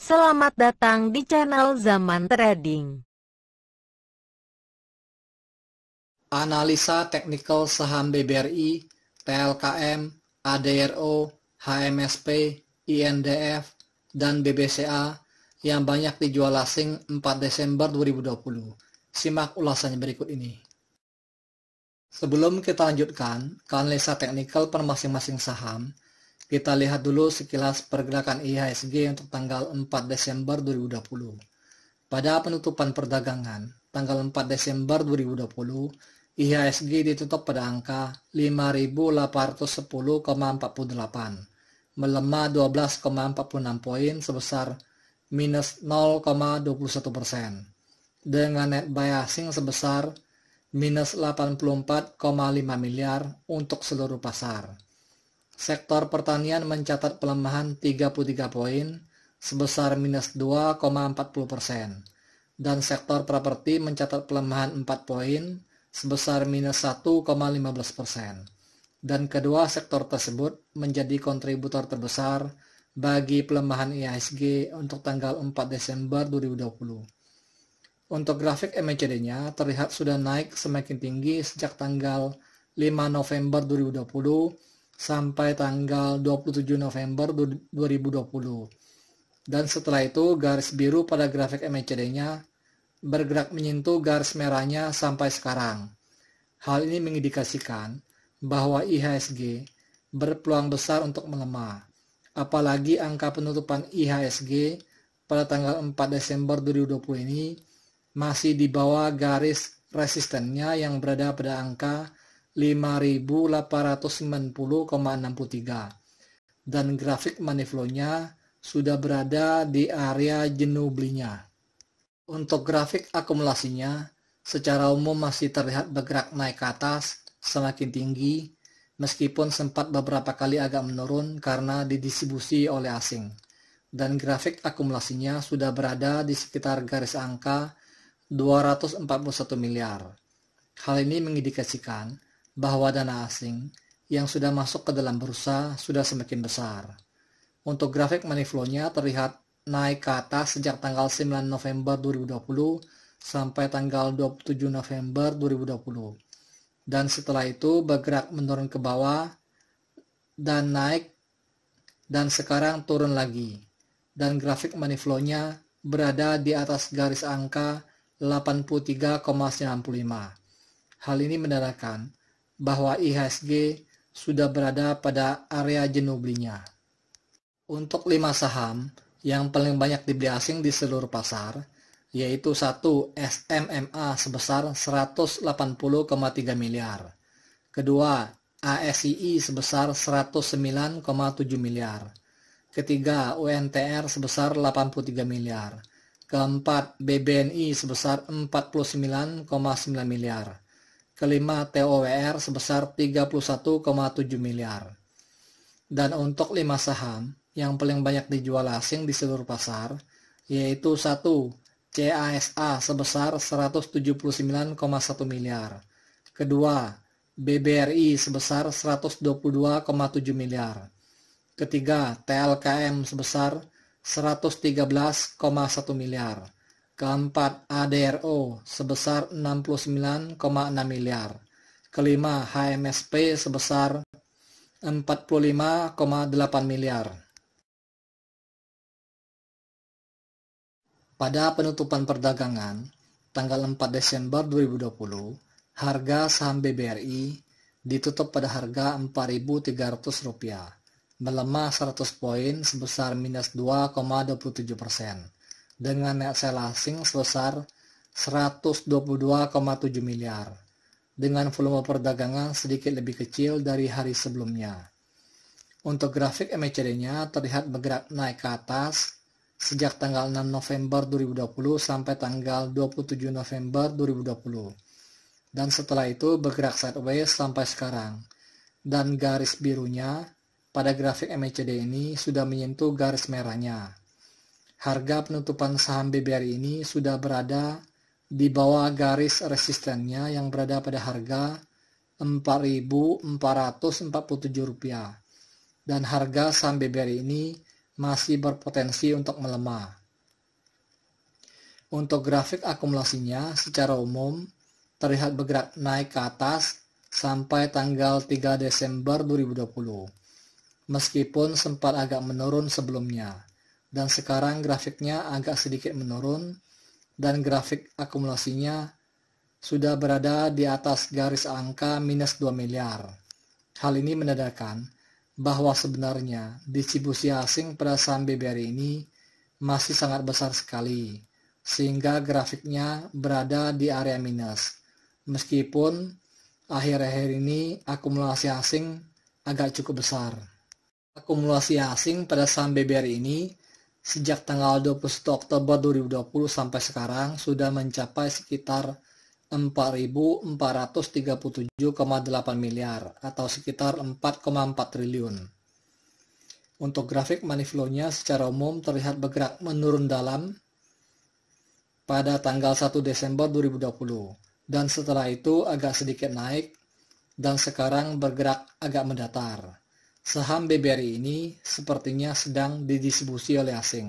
Selamat datang di channel Zaman Trading. Analisa teknikal saham BBRI, TLKM, ADRO, HMSP, INDF, dan BBCA yang banyak dijual asing 4 Desember 2020. Simak ulasannya berikut ini. Sebelum kita lanjutkan ke analisa teknikal per masing-masing saham, kita lihat dulu sekilas pergerakan IHSG untuk tanggal 4 Desember 2020. Pada penutupan perdagangan, tanggal 4 Desember 2020, IHSG ditutup pada angka 5.810,48, melemah 12,46 poin sebesar minus 0,21%, dengan net buy asing sebesar minus 84,5 miliar untuk seluruh pasar. Sektor pertanian mencatat pelemahan 33 poin sebesar minus 2,40%, dan sektor properti mencatat pelemahan 4 poin sebesar minus 1,15%. Dan kedua sektor tersebut menjadi kontributor terbesar bagi pelemahan IHSG untuk tanggal 4 Desember 2020. Untuk grafik MACD-nya terlihat sudah naik semakin tinggi sejak tanggal 5 November 2020 sampai tanggal 27 November 2020. Dan setelah itu garis biru pada grafik MACD-nya bergerak menyentuh garis merahnya sampai sekarang. Hal ini mengindikasikan bahwa IHSG berpeluang besar untuk melemah. Apalagi angka penutupan IHSG pada tanggal 4 Desember 2020 ini masih di bawah garis resistennya yang berada pada angka 5.890,63 dan grafik money flow-nya sudah berada di area jenuh belinya. Untuk grafik akumulasinya secara umum masih terlihat bergerak naik ke atas semakin tinggi meskipun sempat beberapa kali agak menurun karena didistribusi oleh asing, dan grafik akumulasinya sudah berada di sekitar garis angka 241 miliar. Hal ini mengindikasikan bahwa dana asing yang sudah masuk ke dalam bursa sudah semakin besar. Untuk grafik money flow-nya terlihat naik ke atas sejak tanggal 9 November 2020 sampai tanggal 27 November 2020. Dan setelah itu bergerak menurun ke bawah dan naik dan sekarang turun lagi. Dan grafik money flow-nya berada di atas garis angka 83,95. Hal ini menandakan bahwa IHSG sudah berada pada area jenuh belinya. Untuk 5 saham yang paling banyak dibeli asing di seluruh pasar, yaitu 1. SMMA sebesar 180,3 miliar. Kedua, ASII sebesar 109,7 miliar. Ketiga, UNTR sebesar 83 miliar. Keempat, BBNI sebesar 49,9 miliar. Kelima, TOWR sebesar 31,7 miliar. Dan untuk 5 saham yang paling banyak dijual asing di seluruh pasar, yaitu 1. CASA sebesar 179,1 miliar. Kedua, BBRI sebesar 122,7 miliar. Ketiga, TLKM sebesar 113,1 miliar. Keempat, ADRO sebesar 69,6 miliar. Kelima, HMSP sebesar 45,8 miliar. Pada penutupan perdagangan tanggal 4 Desember 2020, harga saham BBRI ditutup pada harga Rp4.300, melemah 100 poin sebesar minus 2,27%, dengan net sell asing sebesar 122,7 miliar, dengan volume perdagangan sedikit lebih kecil dari hari sebelumnya. Untuk grafik MACD-nya terlihat bergerak naik ke atas sejak tanggal 6 November 2020 sampai tanggal 27 November 2020. Dan setelah itu bergerak sideways sampai sekarang. Dan garis birunya pada grafik MACD ini sudah menyentuh garis merahnya. Harga penutupan saham BBRI ini sudah berada di bawah garis resistennya yang berada pada harga Rp4.447. Dan harga saham BBRI ini masih berpotensi untuk melemah. Untuk grafik akumulasinya secara umum terlihat bergerak naik ke atas sampai tanggal 3 Desember 2020, meskipun sempat agak menurun sebelumnya, dan sekarang grafiknya agak sedikit menurun dan grafik akumulasinya sudah berada di atas garis angka minus 2 miliar. Hal ini menandakan bahwa sebenarnya distribusi asing pada saham BBRI ini masih sangat besar sekali, sehingga grafiknya berada di area minus. Meskipun akhir-akhir ini akumulasi asing agak cukup besar. Akumulasi asing pada saham BBRI ini sejak tanggal 21 Oktober 2020 sampai sekarang sudah mencapai sekitar 4.437,8 miliar atau sekitar 4,4 triliun. Untuk grafik money flow-nya secara umum terlihat bergerak menurun dalam pada tanggal 1 Desember 2020 dan setelah itu agak sedikit naik dan sekarang bergerak agak mendatar. Saham BBRI ini sepertinya sedang didistribusi oleh asing.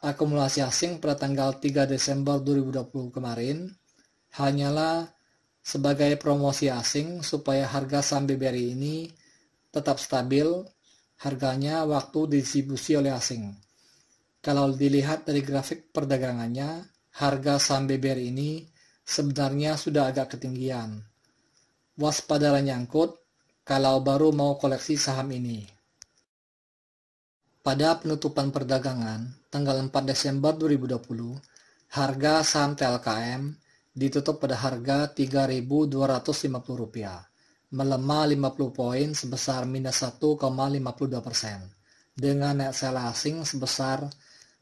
Akumulasi asing pada tanggal 3 Desember 2020 kemarin hanyalah sebagai promosi asing supaya harga saham BBRI ini tetap stabil harganya waktu didistribusi oleh asing. Kalau dilihat dari grafik perdagangannya, harga saham BBRI ini sebenarnya sudah agak ketinggian. Waspadalah nyangkut kalau baru mau koleksi saham ini. Pada penutupan perdagangan tanggal 4 Desember 2020, harga saham TLKM ditutup pada harga Rp3.250, melemah 50 poin sebesar minus 1,52%, dengan net sell asing sebesar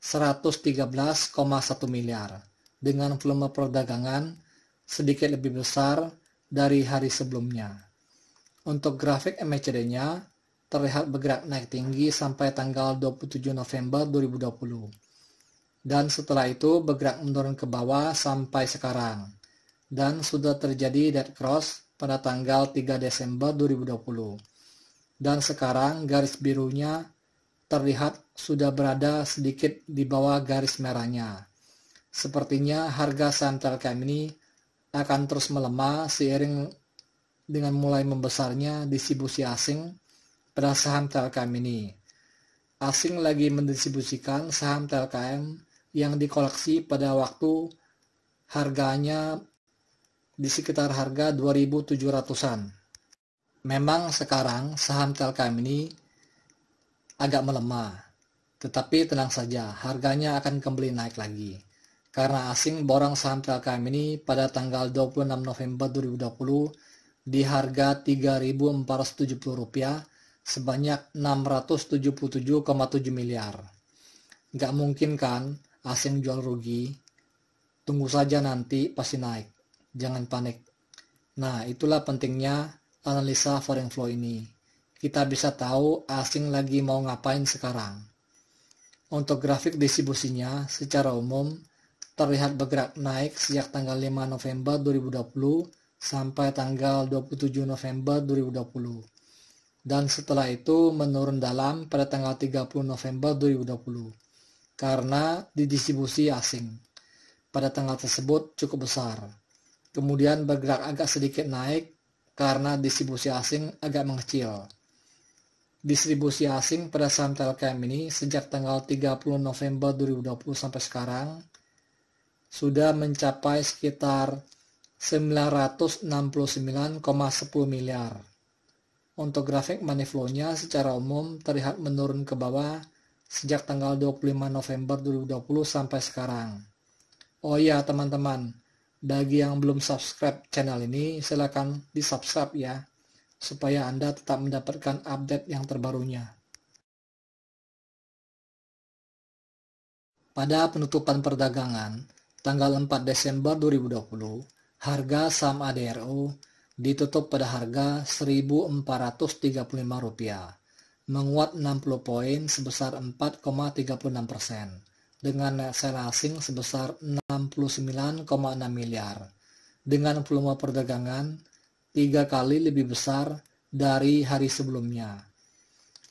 113,1 miliar, dengan volume perdagangan sedikit lebih besar dari hari sebelumnya. Untuk grafik MACD-nya terlihat bergerak naik tinggi sampai tanggal 27 November 2020, dan setelah itu bergerak menurun ke bawah sampai sekarang, dan sudah terjadi dead cross pada tanggal 3 Desember 2020, dan sekarang garis birunya terlihat sudah berada sedikit di bawah garis merahnya. Sepertinya harga saham TLKM ini akan terus melemah seiring dengan mulai membesarnya distribusi asing pada saham TLKM ini. Asing lagi mendistribusikan saham TLKM yang dikoleksi pada waktu harganya di sekitar harga 2.700-an. Memang sekarang saham TLKM ini agak melemah, tetapi tenang saja, harganya akan kembali naik lagi. Karena asing borong saham TLKM ini pada tanggal 26 November 2020 di harga Rp3.470 sebanyak 677,7 miliar. Nggak mungkin kan asing jual rugi? Tunggu saja nanti pasti naik. Jangan panik. Nah, itulah pentingnya analisa foreign flow ini. Kita bisa tahu asing lagi mau ngapain sekarang. Untuk grafik distribusinya secara umum terlihat bergerak naik sejak tanggal 5 November 2020 sampai tanggal 27 November 2020. Dan setelah itu menurun dalam pada tanggal 30 November 2020 karena didistribusi asing. Pada tanggal tersebut cukup besar. Kemudian bergerak agak sedikit naik karena distribusi asing agak mengecil. Distribusi asing pada saham TLKM ini sejak tanggal 30 November 2020 sampai sekarang sudah mencapai sekitar 969,10 miliar. Untuk grafik money flow-nya secara umum terlihat menurun ke bawah sejak tanggal 25 November 2020 sampai sekarang. Oh ya teman-teman, bagi yang belum subscribe channel ini, silakan di-subscribe ya, supaya Anda tetap mendapatkan update yang terbarunya. Pada penutupan perdagangan, tanggal 4 Desember 2020, harga saham ADRO ditutup pada harga Rp1.435, menguat 60 poin sebesar 4,36%. Dengan net sell asing sebesar 69,6 miliar, dengan volume perdagangan 3 kali lebih besar dari hari sebelumnya.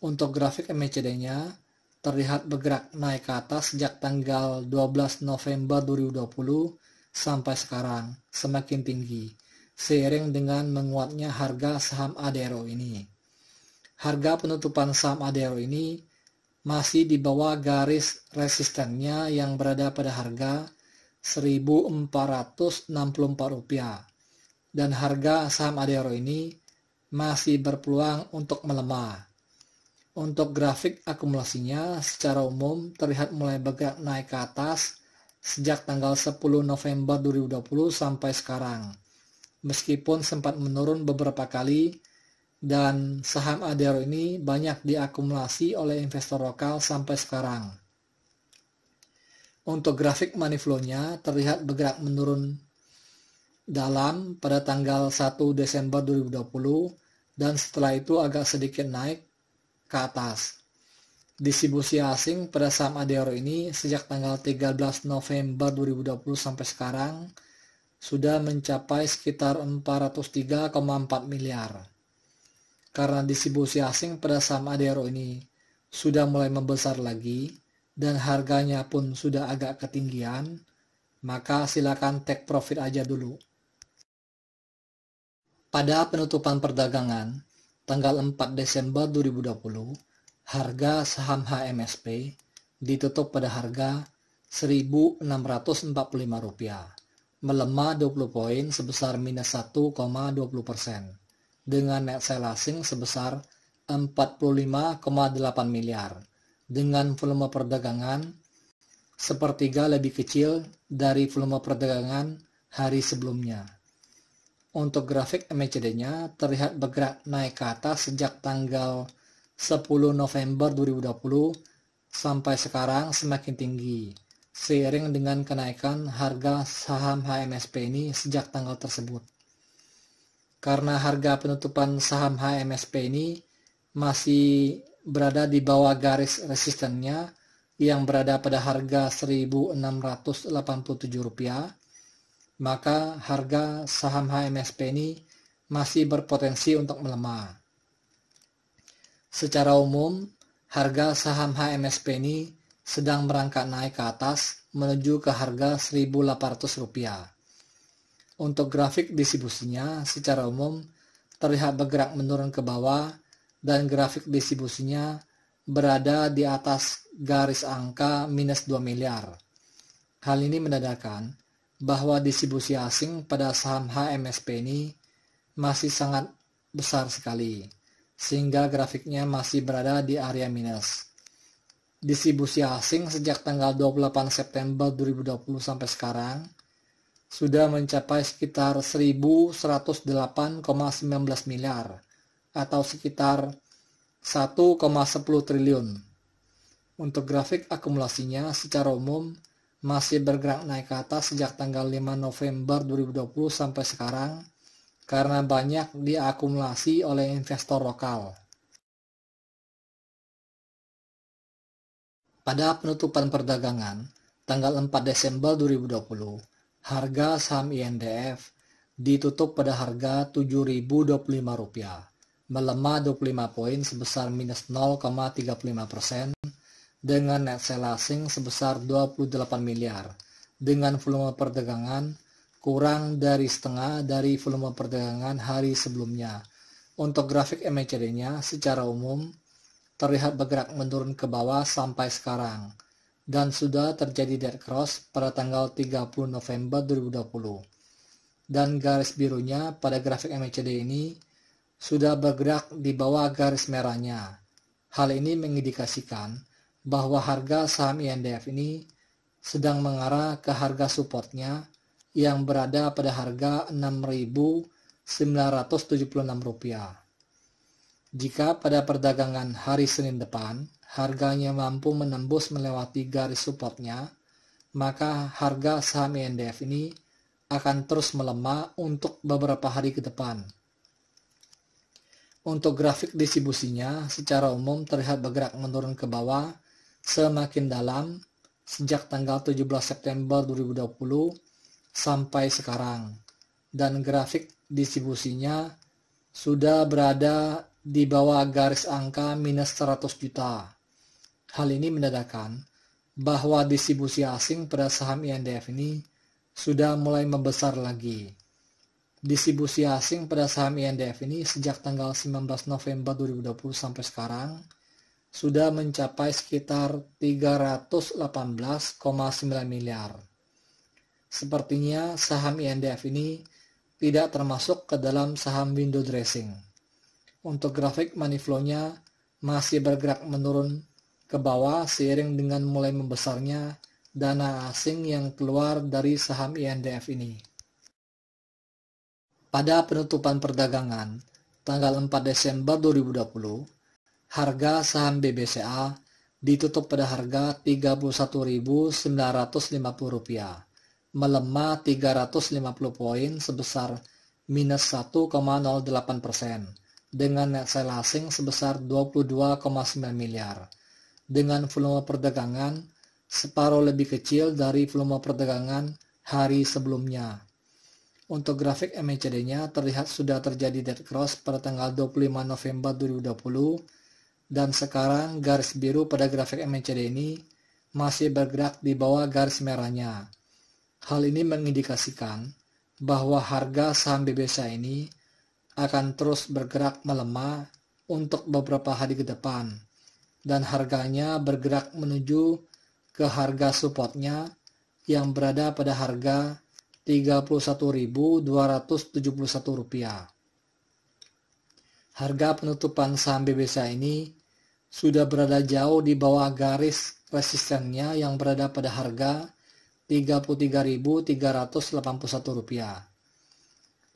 Untuk grafik MACD-nya terlihat bergerak naik ke atas sejak tanggal 12 November 2020 sampai sekarang, semakin tinggi, seiring dengan menguatnya harga saham Adero ini. Harga penutupan saham Adero ini masih di bawah garis resistennya yang berada pada harga Rp1.464, dan harga saham Adero ini masih berpeluang untuk melemah. Untuk grafik akumulasinya secara umum terlihat mulai bergerak naik ke atas sejak tanggal 10 November 2020 sampai sekarang, meskipun sempat menurun beberapa kali, dan saham Adero ini banyak diakumulasi oleh investor lokal sampai sekarang. Untuk grafik money flow-nya terlihat bergerak menurun dalam pada tanggal 1 Desember 2020 dan setelah itu agak sedikit naik ke atas. Distribusi asing pada saham Adero ini sejak tanggal 13 November 2020 sampai sekarang sudah mencapai sekitar 403,4 miliar. Karena distribusi asing pada saham Adero ini sudah mulai membesar lagi dan harganya pun sudah agak ketinggian, maka silakan take profit aja dulu. Pada penutupan perdagangan tanggal 4 Desember 2020, harga saham HMSP ditutup pada harga Rp1.645, melemah 20 poin sebesar minus 1,20%, dengan net sell asing sebesar 45,8 miliar, dengan volume perdagangan sepertiga lebih kecil dari volume perdagangan hari sebelumnya. Untuk grafik MACD-nya terlihat bergerak naik ke atas sejak tanggal 10 November 2020 sampai sekarang semakin tinggi, seiring dengan kenaikan harga saham HMSP ini sejak tanggal tersebut. Karena harga penutupan saham HMSP ini masih berada di bawah garis resistennya yang berada pada harga Rp1.687, maka harga saham HMSP ini masih berpotensi untuk melemah. Secara umum, harga saham HMSP ini sedang merangkak naik ke atas menuju ke harga Rp1.800. Untuk grafik distribusinya secara umum terlihat bergerak menurun ke bawah dan grafik distribusinya berada di atas garis angka minus 2 miliar. Hal ini menandakan bahwa distribusi asing pada saham HMSP ini masih sangat besar sekali, sehingga grafiknya masih berada di area minus. Distribusi asing sejak tanggal 28 September 2020 sampai sekarang sudah mencapai sekitar 1.108,19 miliar atau sekitar 1,10 triliun. Untuk grafik akumulasinya secara umum masih bergerak naik ke atas sejak tanggal 5 November 2020 sampai sekarang karena banyak diakumulasi oleh investor lokal. Pada penutupan perdagangan tanggal 4 Desember 2020, harga saham INDF ditutup pada harga Rp7.025, melemah 25 poin sebesar minus 0,35%, dengan net sell asing sebesar 28 miliar, dengan volume perdagangan kurang dari setengah dari volume perdagangan hari sebelumnya. Untuk grafik MACD-nya secara umum terlihat bergerak menurun ke bawah sampai sekarang, dan sudah terjadi dead cross pada tanggal 30 November 2020. Dan garis birunya pada grafik MACD ini sudah bergerak di bawah garis merahnya. Hal ini mengindikasikan bahwa harga saham INDF ini sedang mengarah ke harga supportnya yang berada pada harga Rp6.976. Jika pada perdagangan hari Senin depan harganya mampu menembus melewati garis supportnya, maka harga saham INDF ini akan terus melemah untuk beberapa hari ke depan. Untuk grafik distribusinya secara umum terlihat bergerak menurun ke bawah semakin dalam sejak tanggal 17 September 2020 sampai sekarang, dan grafik distribusinya sudah berada di bawah garis angka minus 100 juta. Hal ini menandakan bahwa distribusi asing pada saham INDF ini sudah mulai membesar lagi. Distribusi asing pada saham INDF ini sejak tanggal 19 November 2020 sampai sekarang sudah mencapai sekitar 318,9 miliar. Sepertinya saham INDF ini tidak termasuk ke dalam saham window dressing. Untuk grafik money flow-nya masih bergerak menurun ke bawah seiring dengan mulai membesarnya dana asing yang keluar dari saham INDF ini. Pada penutupan perdagangan tanggal 4 Desember 2020, harga saham BBCA ditutup pada harga Rp31.950, melemah 350 poin sebesar minus 1,08%, dengan net sale asing sebesar 22,9 miliar, dengan volume perdagangan separuh lebih kecil dari volume perdagangan hari sebelumnya. Untuk grafik MACD-nya terlihat sudah terjadi dead cross pada tanggal 25 November 2020 dan sekarang garis biru pada grafik MACD ini masih bergerak di bawah garis merahnya. Hal ini mengindikasikan bahwa harga saham BBCA ini akan terus bergerak melemah untuk beberapa hari ke depan dan harganya bergerak menuju ke harga supportnya yang berada pada harga Rp31.271. Harga penutupan saham BBCA ini sudah berada jauh di bawah garis resistennya yang berada pada harga Rp33.381.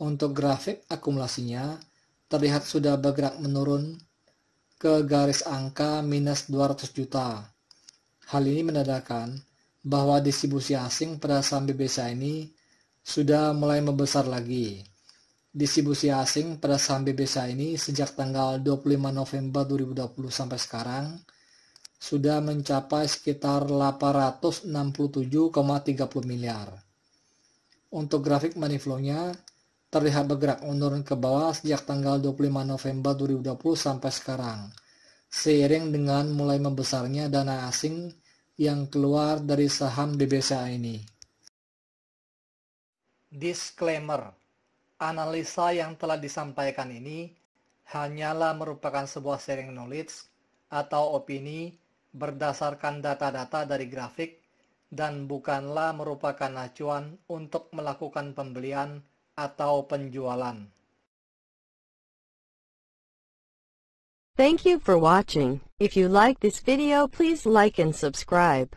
Untuk grafik akumulasinya terlihat sudah bergerak menurun ke garis angka minus 200 juta. Hal ini menandakan bahwa distribusi asing pada saham BBCA ini sudah mulai membesar lagi. Distribusi asing pada saham BBCA ini sejak tanggal 25 November 2020 sampai sekarang sudah mencapai sekitar 867,30 miliar. Untuk grafik money flow-nya terlihat bergerak menurun ke bawah sejak tanggal 25 November 2020 sampai sekarang, seiring dengan mulai membesarnya dana asing yang keluar dari saham BBCA ini. Disclaimer, analisa yang telah disampaikan ini hanyalah merupakan sebuah sharing knowledge atau opini berdasarkan data-data dari grafik dan bukanlah merupakan acuan untuk melakukan pembelian atau penjualan. Thank you for watching. If you like this video, please like and subscribe.